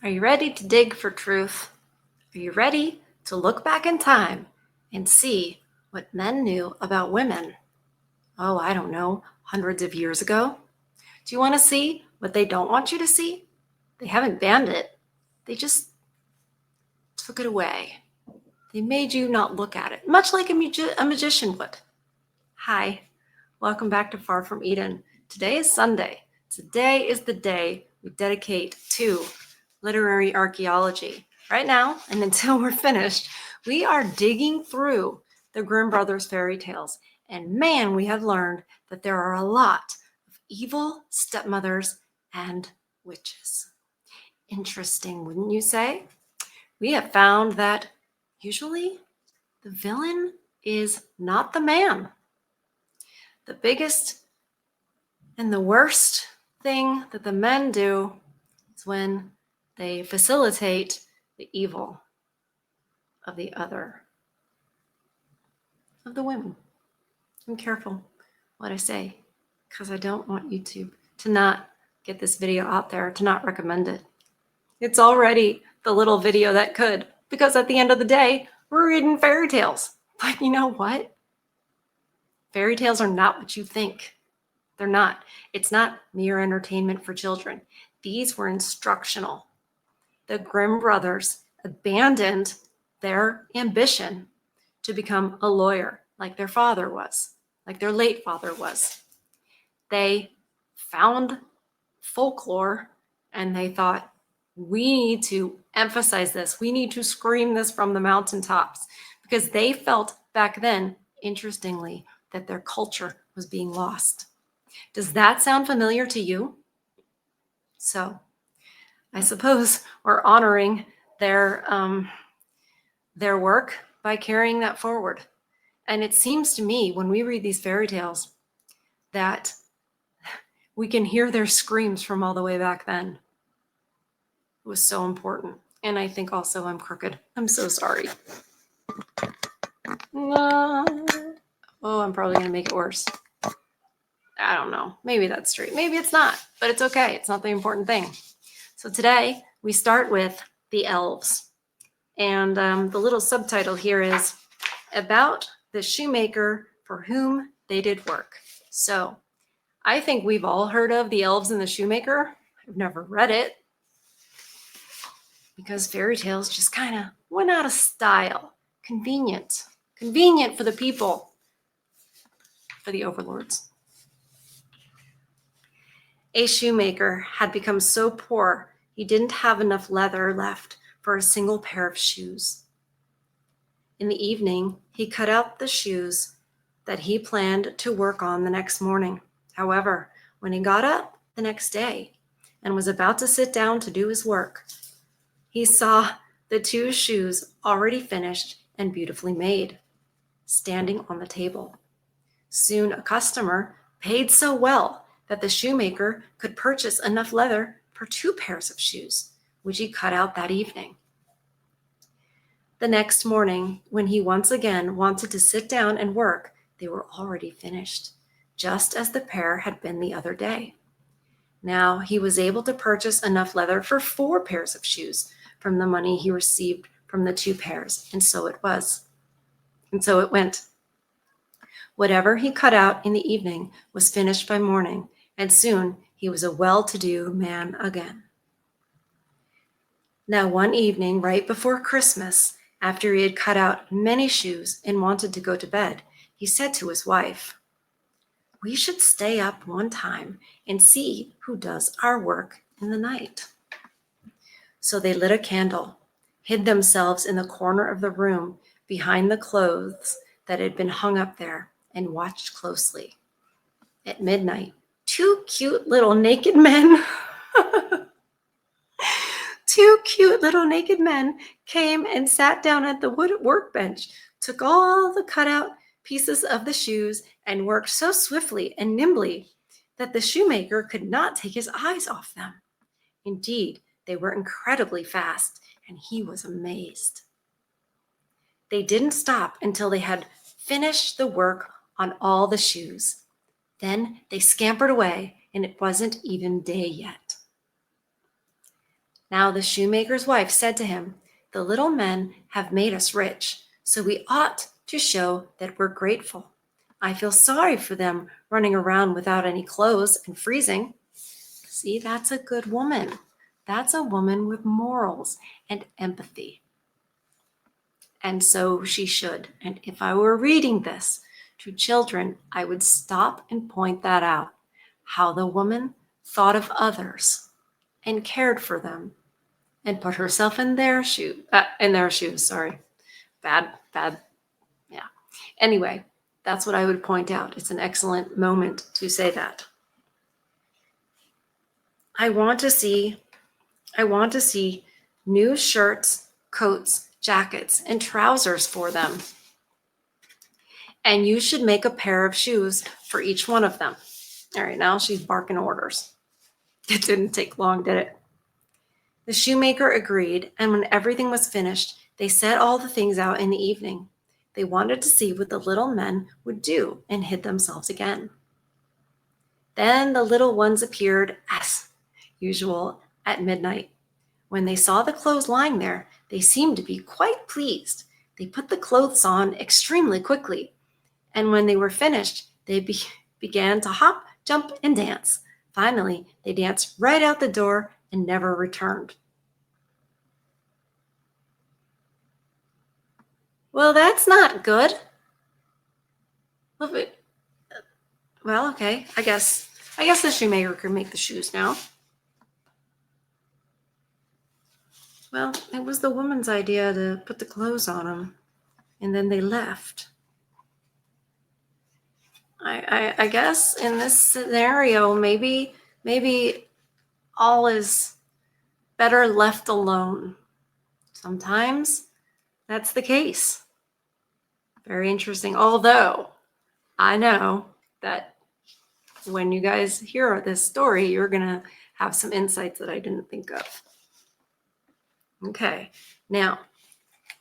Are you ready to dig for truth? Are you ready to look back in time and see what men knew about women? Oh, I don't know, hundreds of years ago? Do you want to see what they don't want you to see? They haven't banned it. They just took it away. They made you not look at it, much like a magician would. Hi, welcome back to Far From Eden. Today is Sunday. Today is the day we dedicate to literary archaeology. Right now, and until we're finished, we are digging through the Grimm Brothers fairy tales. And man, we have learned that there are a lot of evil stepmothers and witches. Interesting, wouldn't you say? We have found that usually the villain is not the man. The biggest and the worst thing that the men do is when they facilitate the evil of the other, of the women. I'm careful what I say because I don't want YouTube to not get this video out there, to not recommend it. It's already the little video that could, because at the end of the day, we're reading fairy tales. But you know what? Fairy tales are not what you think. They're not. It's not mere entertainment for children. These were instructional. The Grimm brothers abandoned their ambition to become a lawyer like their father was, like their late father was. They found folklore and they thought, we need to emphasize this. We need to scream this from the mountaintops, because they felt back then, interestingly, that their culture was being lost. Does that sound familiar to you? So I suppose we're honoring their work by carrying that forward. And it seems to me when we read these fairy tales that we can hear their screams from all the way back then. It was so important. And I think also I'm crooked. I'm so sorry. Oh, I'm probably going to make it worse. I don't know. Maybe that's straight. Maybe it's not, but it's okay. It's not the important thing. So today we start with the elves. And the little subtitle here is about the shoemaker for whom they did work. So I think we've all heard of the elves and the shoemaker. I've never read it because fairy tales just kind of went out of style. Convenient for the people, for the overlords. A shoemaker had become so poor he didn't have enough leather left for a single pair of shoes. In the evening, he cut out the shoes that he planned to work on the next morning. However, when he got up the next day and was about to sit down to do his work, he saw the two shoes already finished and beautifully made, standing on the table. Soon a customer paid so well that the shoemaker could purchase enough leather for 2 pairs of shoes, which he cut out that evening. The next morning, when he once again wanted to sit down and work, they were already finished, just as the pair had been the other day. Now he was able to purchase enough leather for 4 pairs of shoes from the money he received from the 2 pairs, and so it was. And so it went. Whatever he cut out in the evening was finished by morning, and soon he was a well-to-do man again. Now one evening, right before Christmas, after he had cut out many shoes and wanted to go to bed, he said to his wife, "We should stay up one time and see who does our work in the night." So they lit a candle, hid themselves in the corner of the room behind the clothes that had been hung up there, and watched closely. At midnight, 2 cute little naked men came and sat down at the wood workbench, took all the cutout pieces of the shoes, and worked so swiftly and nimbly that the shoemaker could not take his eyes off them. Indeed, they were incredibly fast, and he was amazed. They didn't stop until they had finished the work on all the shoes. Then they scampered away, and it wasn't even day yet. Now the shoemaker's wife said to him, "The little men have made us rich, so we ought to show that we're grateful. I feel sorry for them running around without any clothes and freezing." See, that's a good woman. That's a woman with morals and empathy. And so she should. And if I were reading this to children, I would stop and point that out, how the woman thought of others and cared for them and put herself in their shoes. Sorry, bad. Yeah. Anyway, that's what I would point out. It's an excellent moment to say that. I want to see new shirts, coats, jackets, and trousers for them. And you should make a pair of shoes for each one of them. All right, now she's barking orders. It didn't take long, did it? The shoemaker agreed, and when everything was finished, they set all the things out in the evening. They wanted to see what the little men would do and hid themselves again. Then the little ones appeared as usual at midnight. When they saw the clothes lying there, they seemed to be quite pleased. They put the clothes on extremely quickly, and when they were finished, they began to hop, jump, and dance. Finally, they danced right out the door and never returned. Well, that's not good. Well, okay. I guess the shoemaker can make the shoes now. Well, it was the woman's idea to put the clothes on them, and then they left. I guess in this scenario, maybe all is better left alone. Sometimes that's the case. Very interesting. Although I know that when you guys hear this story, you're going to have some insights that I didn't think of. Okay. Now,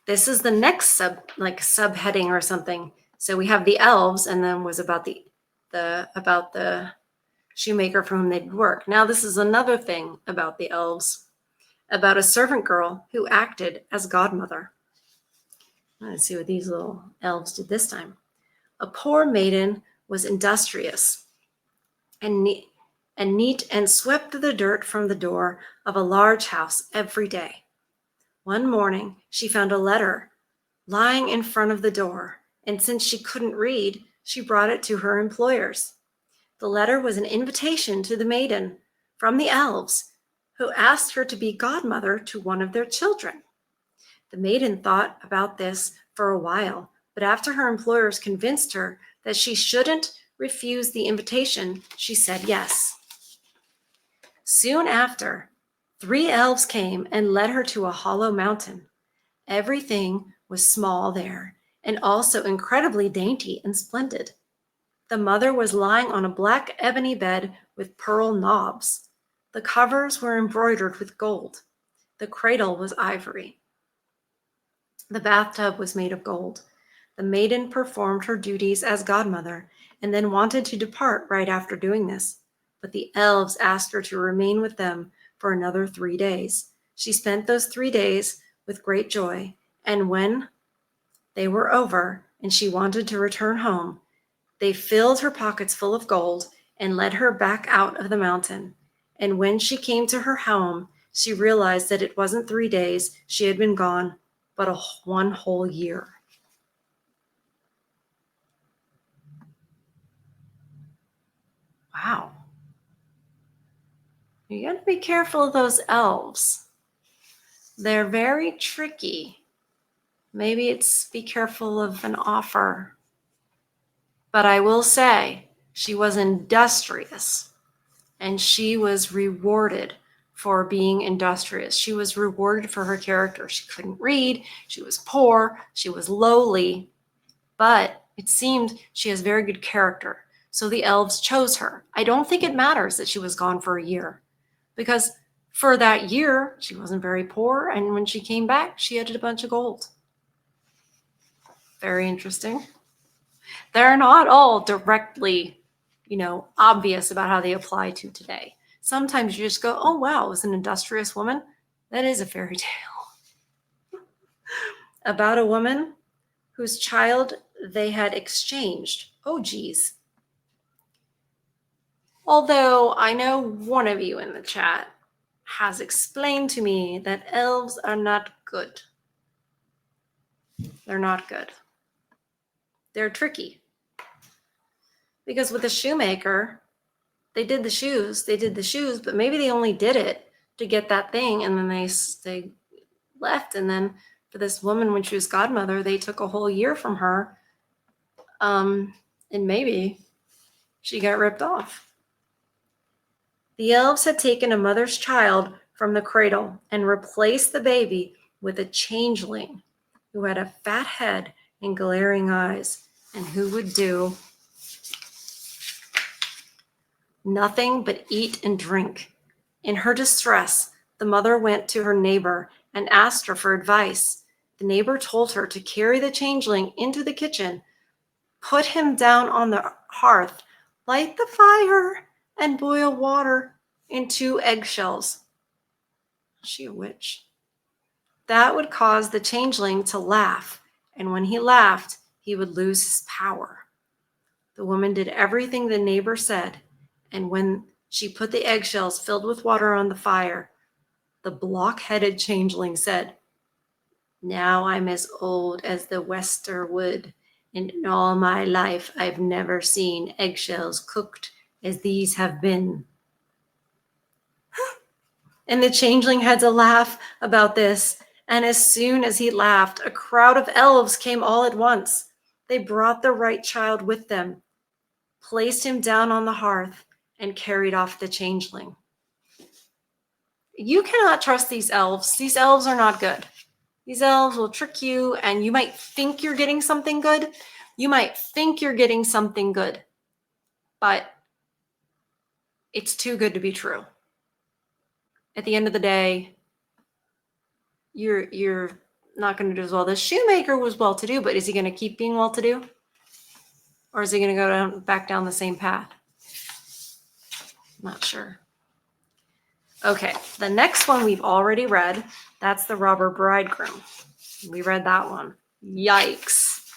this is the next subheading or something. So we have the elves, and then was about the shoemaker for whom they'd work. Now this is another thing about the elves, about a servant girl who acted as godmother. Let's see what these little elves did this time. A poor maiden was industrious and neat and swept the dirt from the door of a large house every day. One morning, she found a letter lying in front of the door, and since she couldn't read, she brought it to her employers. The letter was an invitation to the maiden from the elves, who asked her to be godmother to one of their children. The maiden thought about this for a while, but after her employers convinced her that she shouldn't refuse the invitation, she said yes. Soon after, 3 elves came and led her to a hollow mountain. Everything was small there, and also incredibly dainty and splendid. The mother was lying on a black ebony bed with pearl knobs. The covers were embroidered with gold. The cradle was ivory. The bathtub was made of gold. The maiden performed her duties as godmother and then wanted to depart right after doing this. But the elves asked her to remain with them for another 3 days. She spent those 3 days with great joy, and when they were over and she wanted to return home, they filled her pockets full of gold and led her back out of the mountain. And when she came to her home, she realized that it wasn't 3 days she had been gone, but one whole year. Wow. You got to be careful of those elves. They're very tricky. Maybe it's be careful of an offer. But I will say, she was industrious, and she was rewarded for being industrious. She was rewarded for her character. She couldn't read, she was poor, she was lowly, but it seemed she has very good character. So the elves chose her. I don't think it matters that she was gone for a year, because for that year, she wasn't very poor, and when she came back, she had a bunch of gold. Very interesting. They're not all directly, obvious about how they apply to today. Sometimes you just go, oh, wow, it was an industrious woman. That is a fairy tale about a woman whose child they had exchanged. Oh, geez. Although I know one of you in the chat has explained to me that elves are not good. They're not good. They're tricky. Because with a shoemaker, they did the shoes, but maybe they only did it to get that thing, and then they left. And then for this woman, when she was godmother, they took a whole year from her, and maybe she got ripped off. The elves had taken a mother's child from the cradle and replaced the baby with a changeling who had a fat head and glaring eyes, and who would do nothing but eat and drink. In her distress, the mother went to her neighbor and asked her for advice. The neighbor told her to carry the changeling into the kitchen, put him down on the hearth, light the fire, and boil water in 2 eggshells. Is she a witch? That would cause the changeling to laugh, and when he laughed, he would lose his power. The woman did everything the neighbor said, and when she put the eggshells filled with water on the fire, the block-headed changeling said, "Now I'm as old as the wester wood, and in all my life I've never seen eggshells cooked as these have been." And the changeling had to laugh about this, and as soon as he laughed, a crowd of elves came all at once. They brought the right child with them, placed him down on the hearth, and carried off the changeling. You cannot trust these elves. These elves are not good. These elves will trick you, and you might think you're getting something good. But it's too good to be true. At the end of the day, you're not going to do as well. The shoemaker was well-to-do, but is he going to keep being well-to-do? Or is he going to go back down the same path? Not sure. Okay, the next one we've already read. That's the robber bridegroom. We read that one. Yikes.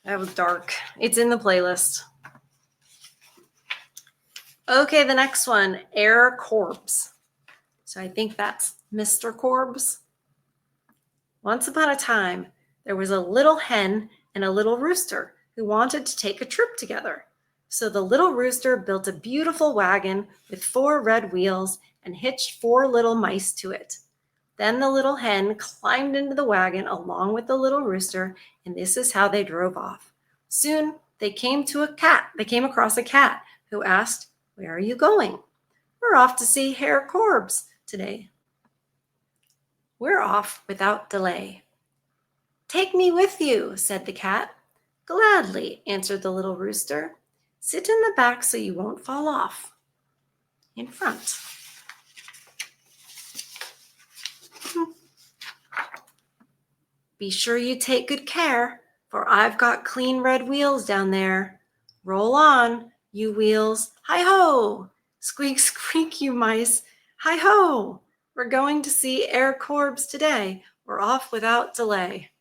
That was dark. It's in the playlist. Okay, the next one, Herr Korbes. So I think that's Mr. Korbes. Once upon a time, there was a little hen and a little rooster who wanted to take a trip together. So the little rooster built a beautiful wagon with 4 red wheels and hitched 4 little mice to it. Then the little hen climbed into the wagon along with the little rooster, and this is how they drove off. Soon they came across a cat who asked, "Where are you going?" "We're off to see Herr Korbes today." "We're off without delay." "Take me with you," said the cat. "Gladly," answered the little rooster. "Sit in the back so you won't fall off." In front. "Be sure you take good care, for I've got clean red wheels down there. Roll on, you wheels. Hi-ho! Squeak, squeak, you mice. Hi-ho! We're going to see Herr Korbes today. We're off without delay."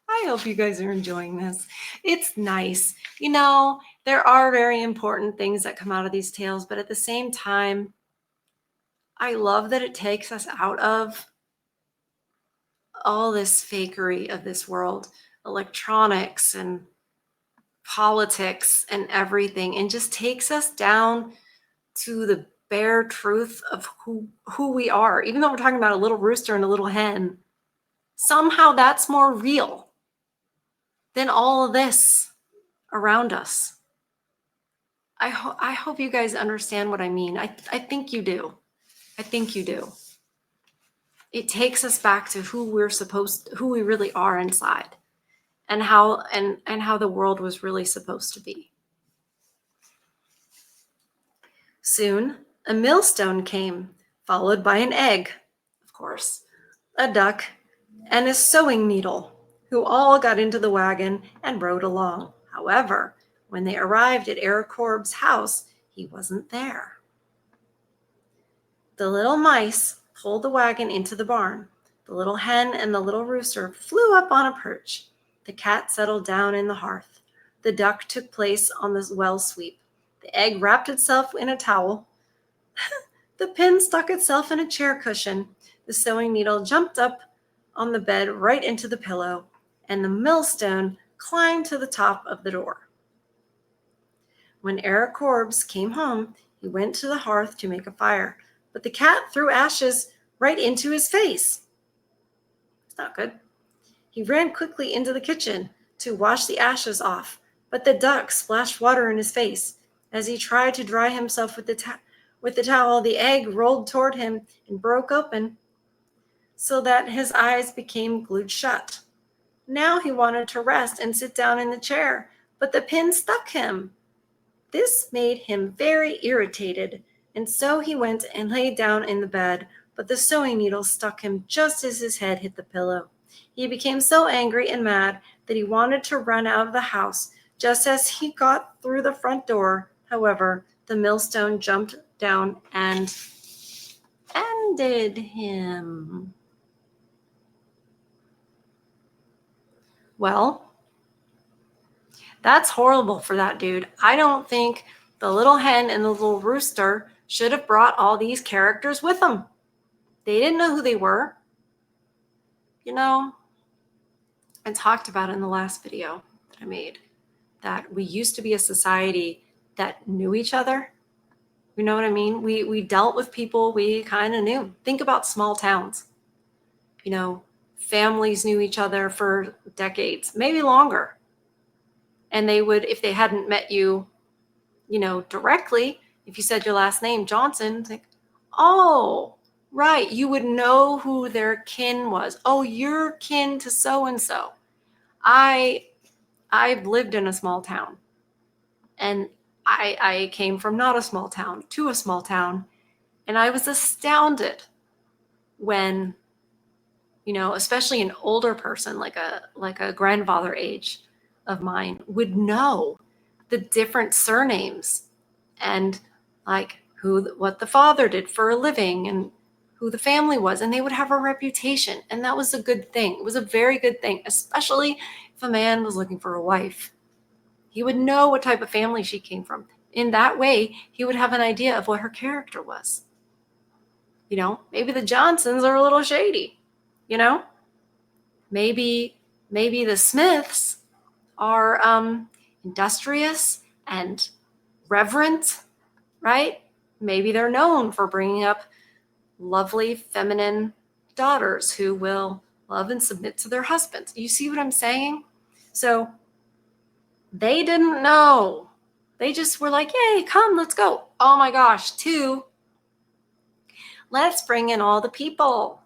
I hope you guys are enjoying this. It's nice. You know, there are very important things that come out of these tales, but at the same time, I love that it takes us out of all this fakery of this world, electronics and politics and everything, and just takes us down to the bare truth of who we are. Even though we're talking about a little rooster and a little hen, somehow that's more real than all of this around us. I hope you guys understand what I mean. I think you do. I think you do. It takes us back to who we really are inside, and how the world was really supposed to be. Soon, a millstone came, followed by an egg, of course, a duck, and a sewing needle, who all got into the wagon and rode along. However, when they arrived at Herr Korbes' house, he wasn't there. The little mice pulled the wagon into the barn. The little hen and the little rooster flew up on a perch. The cat settled down in the hearth. The duck took place on the well sweep. The egg wrapped itself in a towel. The pin stuck itself in a chair cushion. The sewing needle jumped up on the bed right into the pillow, and the millstone climbed to the top of the door. When Eric Korbes came home, he went to the hearth to make a fire, but the cat threw ashes right into his face. It's not good. He ran quickly into the kitchen to wash the ashes off, but the duck splashed water in his face. As he tried to dry himself with the towel, the egg rolled toward him and broke open so that his eyes became glued shut. Now he wanted to rest and sit down in the chair, but the pin stuck him. This made him very irritated, and so he went and lay down in the bed, but the sewing needle stuck him just as his head hit the pillow. He became so angry and mad that he wanted to run out of the house. Just as he got through the front door, however, the millstone jumped down and ended him. Well, that's horrible for that dude. I don't think the little hen and the little rooster should have brought all these characters with them. They didn't know who they were. You know, I talked about it in the last video that I made, that we used to be a society that knew each other. You know what I mean? We dealt with people we kind of knew. Think about small towns. You know, families knew each other for decades, maybe longer. And they would, if they hadn't met you, you know, directly, if you said your last name, Johnson, think, oh, right, you would know who their kin was. Oh, you're kin to so-and-so. I've lived in a small town, and I came from not a small town to a small town, and I was astounded when, you know, especially an older person like a grandfather age of mine would know the different surnames and like what the father did for a living and who the family was, and they would have a reputation, and that was a good thing. It was a very good thing, especially if a man was looking for a wife. He would know what type of family she came from. In that way, he would have an idea of what her character was. You know, maybe the Johnsons are a little shady, you know? Maybe the Smiths are industrious and reverent, right? Maybe they're known for bringing up lovely feminine daughters who will love and submit to their husbands. You see what I'm saying? So they didn't know. They just were like, yay, come, let's go. Oh my gosh, let's bring in all the people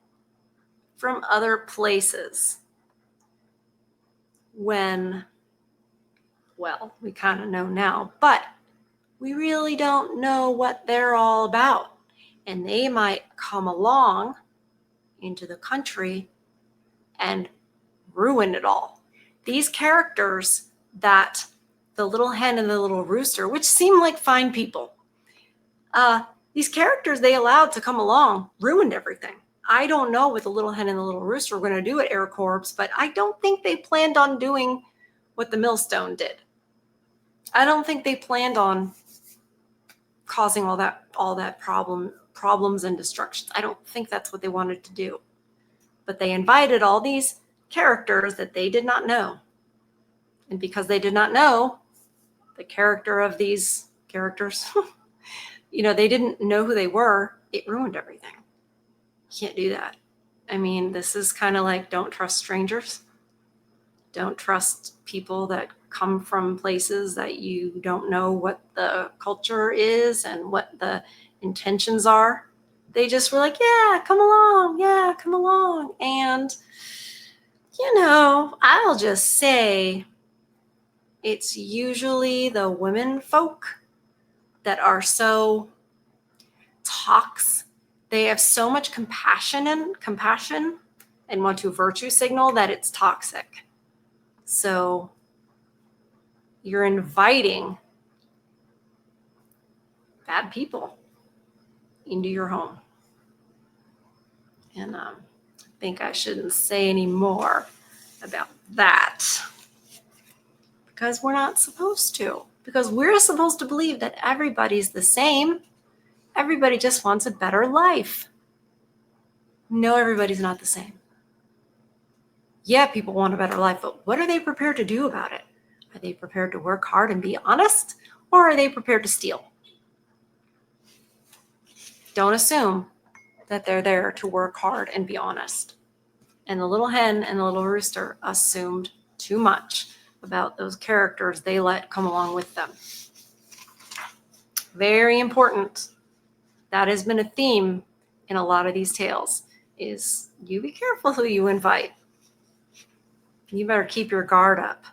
from other places. When, well, we kind of know now, but we really don't know what they're all about. And they might come along into the country and ruin it all. These characters that the little hen and the little rooster, which seem like fine people, these characters they allowed to come along ruined everything. I don't know what the little hen and the little rooster were going to do at Eric Korbes, but I don't think they planned on doing what the millstone did. I don't think they planned on causing all that problems and destructions. I don't think that's what they wanted to do. But they invited all these characters that they did not know. And because they did not know the character of these characters, you know, they didn't know who they were, it ruined everything. You can't do that. I mean, this is kind of like don't trust strangers. Don't trust people that come from places that you don't know what the culture is and what the intentions are. They just were like, yeah, come along. And, you know, I'll just say it's usually the women folk that are so they have so much compassion and want to virtue signal that it's toxic. So you're inviting bad people into your home. And I think I shouldn't say any more about that because we're not supposed to. Because we're supposed to believe that everybody's the same. Everybody just wants a better life. No, everybody's not the same. Yeah, people want a better life, but what are they prepared to do about it? Are they prepared to work hard and be honest, or are they prepared to steal? Don't assume that they're there to work hard and be honest. And the little hen and the little rooster assumed too much about those characters they let come along with them. Very important. That has been a theme in a lot of these tales, is you be careful who you invite. You better keep your guard up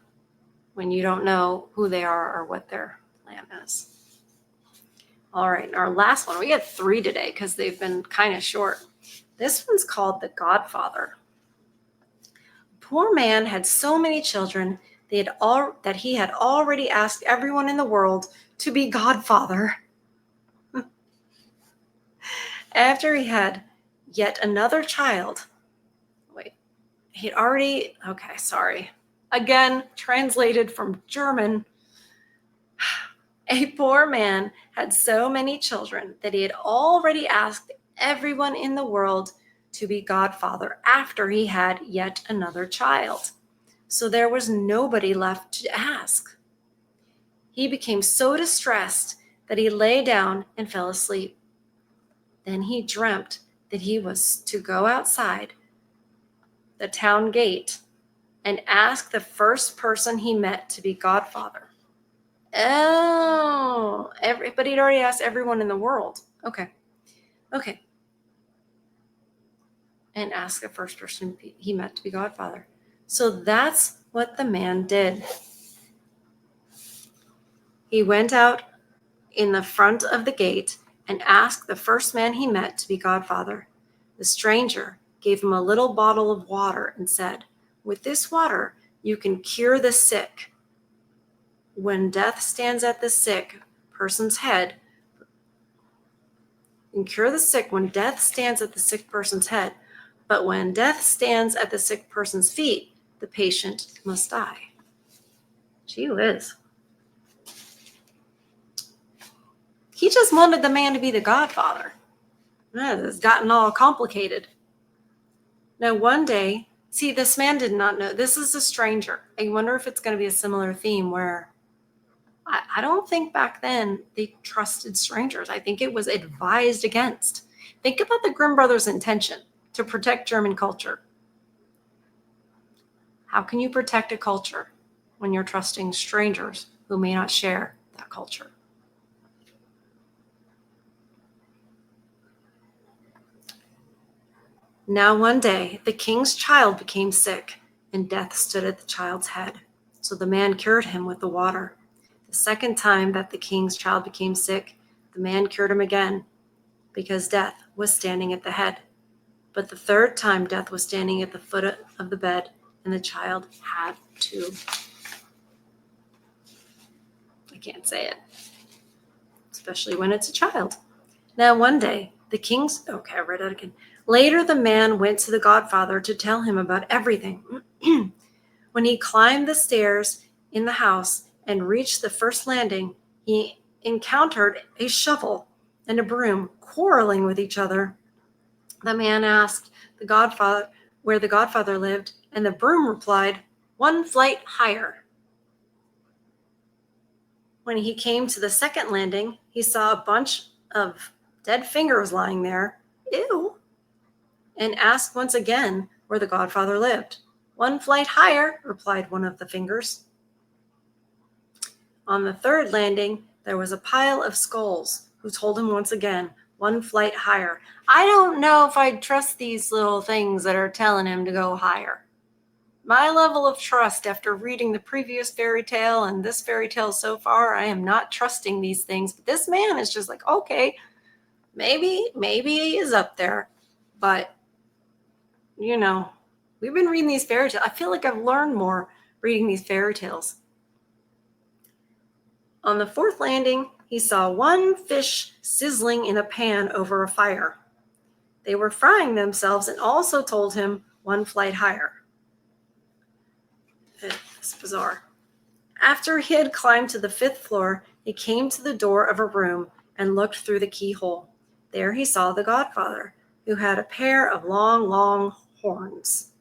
when you don't know who they are or what their plan is. All right, our last one. We got 3 today because they've been kind of short. This one's called The Godfather. Poor man had so many children that he had already asked everyone in the world to be godfather. After he had yet another child. Again, translated from German. A poor man had so many children that he had already asked everyone in the world to be godfather after he had yet another child. So there was nobody left to ask. He became so distressed that he lay down and fell asleep. Then he dreamt that he was to go outside the town gate and ask the first person he met to be godfather. Oh, but he'd already asked everyone in the world. Okay. And ask the first person he met to be godfather. So that's what the man did. He went out in the front of the gate and asked the first man he met to be godfather. The stranger gave him a little bottle of water and said, "With this water, you can cure the sick. When death stands at the sick person's head, when death stands at the sick person's head, but when death stands at the sick person's feet, the patient must die." Gee whiz. He just wanted the man to be the godfather. It's gotten all complicated. Now, one day, this man did not know. This is a stranger. I wonder if it's going to be a similar theme where I don't think back then they trusted strangers. I think it was advised against. Think about the Grimm brothers' intention to protect German culture. How can you protect a culture when you're trusting strangers who may not share that culture? Now one day, the king's child became sick, and death stood at the child's head. So the man cured him with the water. The second time that the king's child became sick, the man cured him again, because death was standing at the head. But the third time, death was standing at the foot of the bed, and the child had to. I can't say it, especially when it's a child. Now one day, I read it again. Later, the man went to the godfather to tell him about everything. When he climbed the stairs in the house and reached the first landing, he encountered a shovel and a broom quarreling with each other. The man asked the godfather where the godfather lived, and the broom replied, "1 flight higher." When he came to the second landing, he saw a bunch of dead fingers lying there. Ew. And asked once again where the godfather lived. "1 flight higher," replied one of the fingers. On the third landing, there was a pile of skulls, who told him once again, "1 flight higher." I don't know if I'd trust these little things that are telling him to go higher. My level of trust after reading the previous fairy tale and this fairy tale so far, I am not trusting these things. But this man is just like, okay, maybe he is up there. But we've been reading these fairy tales. I feel like I've learned more reading these fairy tales. On the fourth landing, he saw 1 fish sizzling in a pan over a fire. They were frying themselves and also told him one flight higher. It's bizarre. After he had climbed to the 5th floor, he came to the door of a room and looked through the keyhole. There he saw the godfather, who had a pair of long, long horns.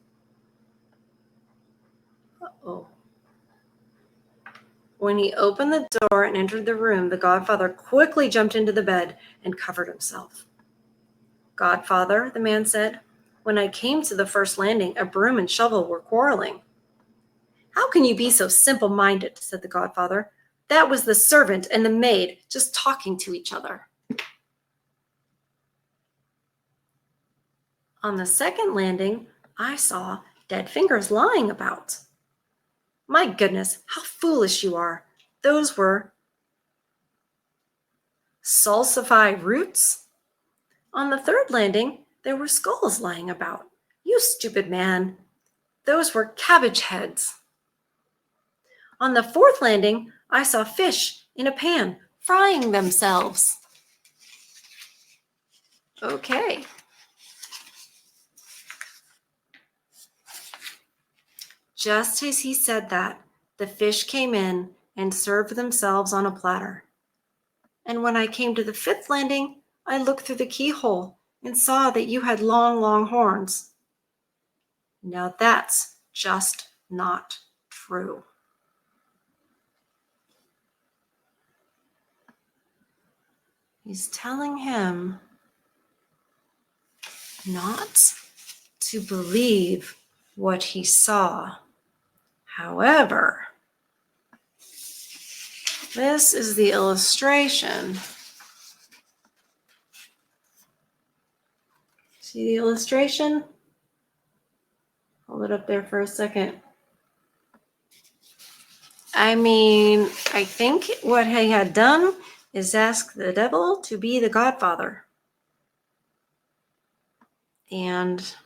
Uh-oh. When he opened the door and entered the room, the godfather quickly jumped into the bed and covered himself. "Godfather," the man said, "when I came to the first landing, a broom and shovel were quarreling." "How can you be so simple-minded?" said the godfather. "That was the servant and the maid just talking to each other." On the second landing, I saw dead fingers lying about. "My goodness, how foolish you are. Those were salsify roots." On the third landing, there were skulls lying about. "You stupid man. Those were cabbage heads." On the fourth landing, I saw fish in a pan frying themselves. Okay. Just as he said that, the fish came in and served themselves on a platter. And when I came to the 5th landing, I looked through the keyhole and saw that you had long, long horns. Now that's just not true. He's telling him not to believe what he saw. However, this is the illustration. See the illustration? Hold it up there for a second. I mean, I think what he had done is ask the devil to be the godfather. And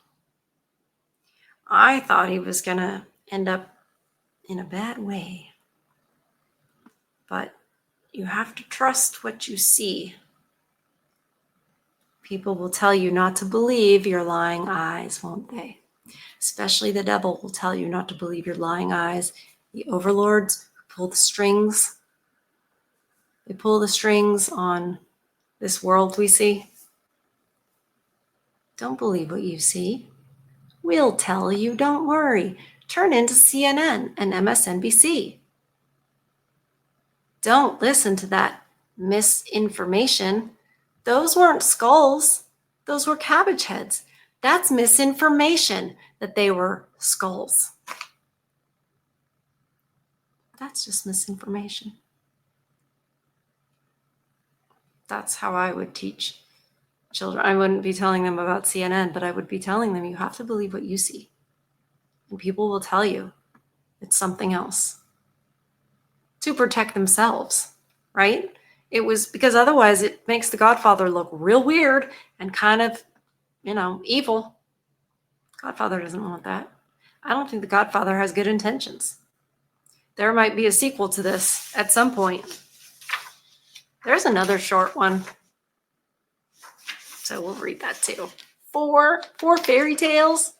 I thought he was going to end up in a bad way. But you have to trust what you see. People will tell you not to believe your lying eyes, won't they? Especially the devil will tell you not to believe your lying eyes. The overlords pull the strings. They pull the strings on this world we see. Don't believe what you see. We'll tell you, don't worry. Turn into CNN and MSNBC. Don't listen to that misinformation. Those weren't skulls. Those were cabbage heads. That's misinformation that they were skulls. That's just misinformation. That's how I would teach children. I wouldn't be telling them about CNN, but I would be telling them you have to believe what you see. And people will tell you it's something else to protect themselves, right? It was because otherwise it makes the Godfather look real weird and kind of, evil. Godfather doesn't want that. I don't think the Godfather has good intentions. There might be a sequel to this at some point. There's another short one. So we'll read that too. Four fairy tales.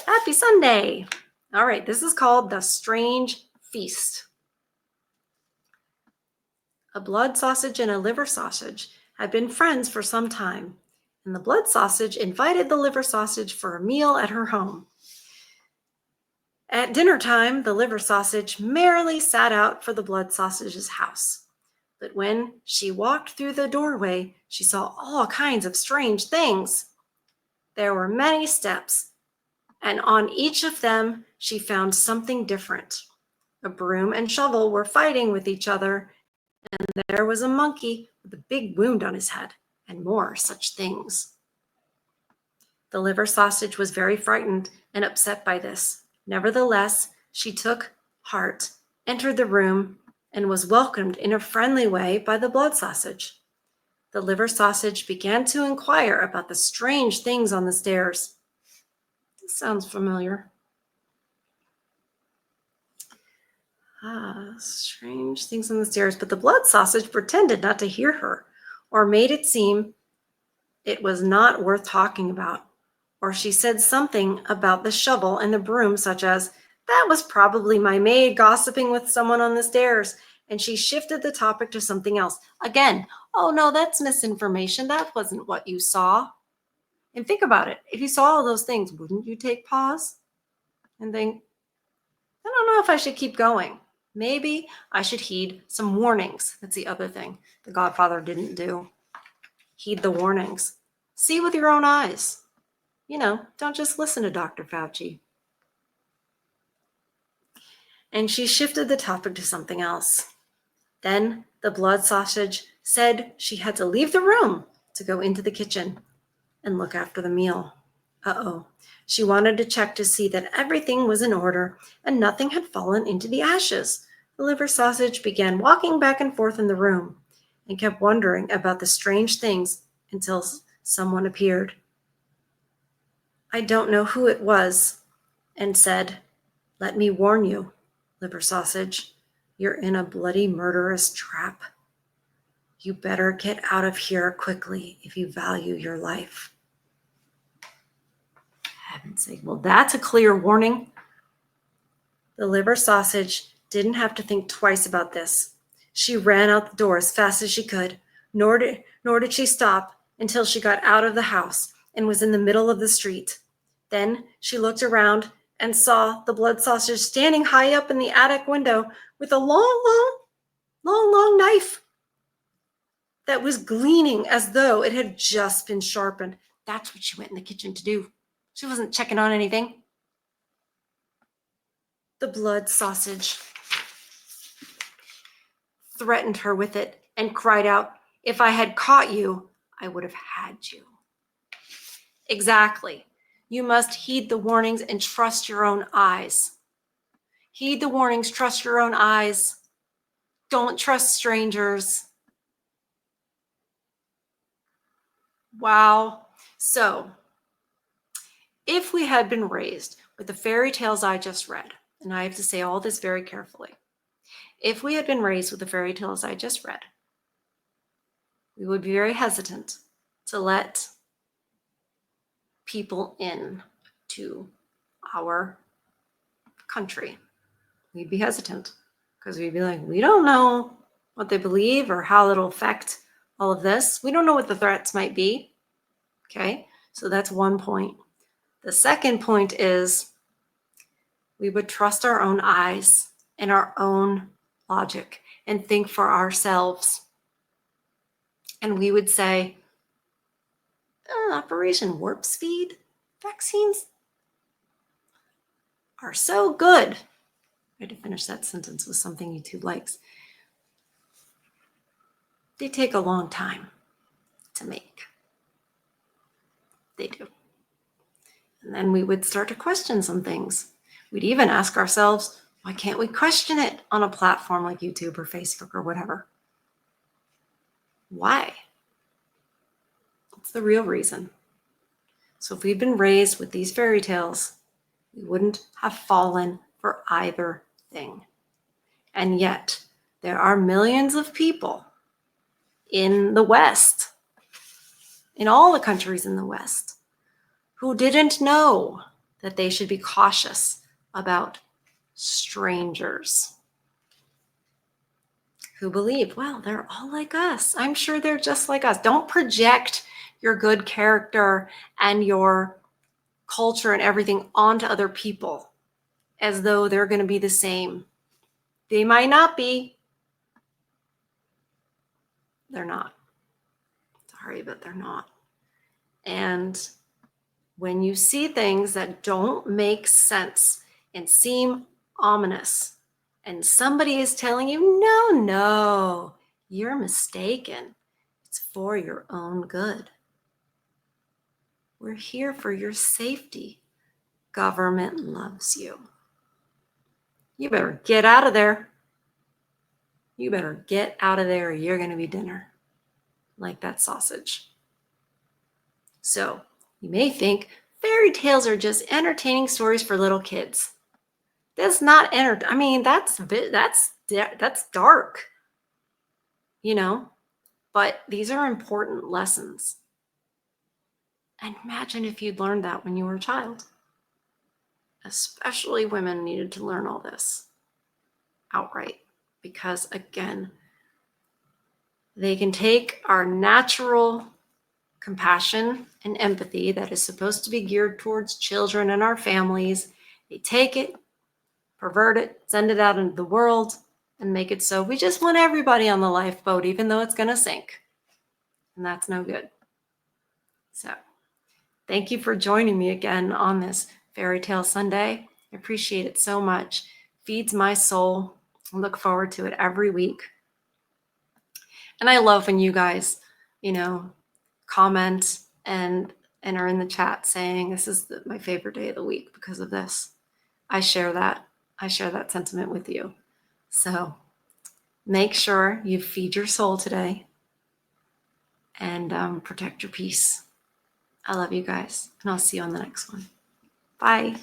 Happy Sunday. All right, this is called The Strange Feast. A blood sausage and a liver sausage had been friends for some time, and the blood sausage invited the liver sausage for a meal at her home. At dinner time, the liver sausage merrily sat out for the blood sausage's house. But when she walked through the doorway, she saw all kinds of strange things. There were many steps, and on each of them, she found something different. A broom and shovel were fighting with each other, and there was a monkey with a big wound on his head, and more such things. The liver sausage was very frightened and upset by this. Nevertheless, she took heart, entered the room, and was welcomed in a friendly way by the blood sausage. The liver sausage began to inquire about the strange things on the stairs. This sounds familiar. Strange things on the stairs, but the blood sausage pretended not to hear her, or made it seem it was not worth talking about. Or she said something about the shovel and the broom, such as, "That was probably my maid gossiping with someone on the stairs." And she shifted the topic to something else. Again, "Oh no, that's misinformation. That wasn't what you saw." And think about it. If you saw all those things, wouldn't you take pause and think, "I don't know if I should keep going. Maybe I should heed some warnings." That's the other thing the Godfather didn't do. Heed the warnings. See with your own eyes. Don't just listen to Dr. Fauci. And she shifted the topic to something else. Then the blood sausage said she had to leave the room to go into the kitchen and look after the meal. Uh-oh. She wanted to check to see that everything was in order and nothing had fallen into the ashes. The liver sausage began walking back and forth in the room and kept wondering about the strange things until someone appeared. I don't know who it was, and said, "Let me warn you, liver sausage, you're in a bloody murderous trap. You better get out of here quickly if you value your life." Heaven's sake, well, that's a clear warning. The liver sausage didn't have to think twice about this. She ran out the door as fast as she could, nor did she stop until she got out of the house and was in the middle of the street. Then she looked around and saw the blood sausage standing high up in the attic window with a long knife that was gleaming as though it had just been sharpened. That's what she went in the kitchen to do. She wasn't checking on anything. The blood sausage threatened her with it and cried out, "If I had caught you, I would have had you." Exactly. You must heed the warnings and trust your own eyes. Heed the warnings, trust your own eyes. Don't trust strangers. Wow. So, if we had been raised with the fairy tales I just read, and I have to say all this very carefully, if we had been raised with the fairy tales I just read, we would be very hesitant to let people in to our country. We'd be hesitant because we'd be like, we don't know what they believe or how it'll affect all of this. We don't know what the threats might be. Okay, so that's one point. The second point is we would trust our own eyes and our own logic and think for ourselves. And we would say, Operation Warp Speed vaccines are so good. I had to finish that sentence with something YouTube likes. They take a long time to make. They do. And then we would start to question some things. We'd even ask ourselves, why can't we question it on a platform like YouTube or Facebook or whatever? Why? What's the real reason? So if we'd been raised with these fairy tales, we wouldn't have fallen for either thing. And yet, there are millions of people in the West, in all the countries in the West, who didn't know that they should be cautious about strangers, who believe, well, they're all like us. I'm sure they're just like us. Don't project your good character and your culture and everything onto other people as though they're going to be the same. They might not be. They're not. Sorry, but they're not. And when you see things that don't make sense and seem ominous, and somebody is telling you, no, you're mistaken. It's for your own good. We're here for your safety. Government loves you. You better get out of there. You better get out of there or you're going to be dinner. Like that sausage. So you may think fairy tales are just entertaining stories for little kids. That's not that's dark, but these are important lessons. And imagine if you'd learned that when you were a child. Especially women needed to learn all this outright because, again, they can take our natural compassion and empathy that is supposed to be geared towards children and our families. They take it, pervert it, send it out into the world, and make it so we just want everybody on the lifeboat, even though it's going to sink. And that's no good. So, thank you for joining me again on this Fairy Tale Sunday. I appreciate it so much. Feeds my soul. I look forward to it every week. And I love when you guys, comment and are in the chat saying this is my favorite day of the week because of this. I share that sentiment with you. So make sure you feed your soul today and protect your peace. I love you guys, and I'll see you on the next one. Bye.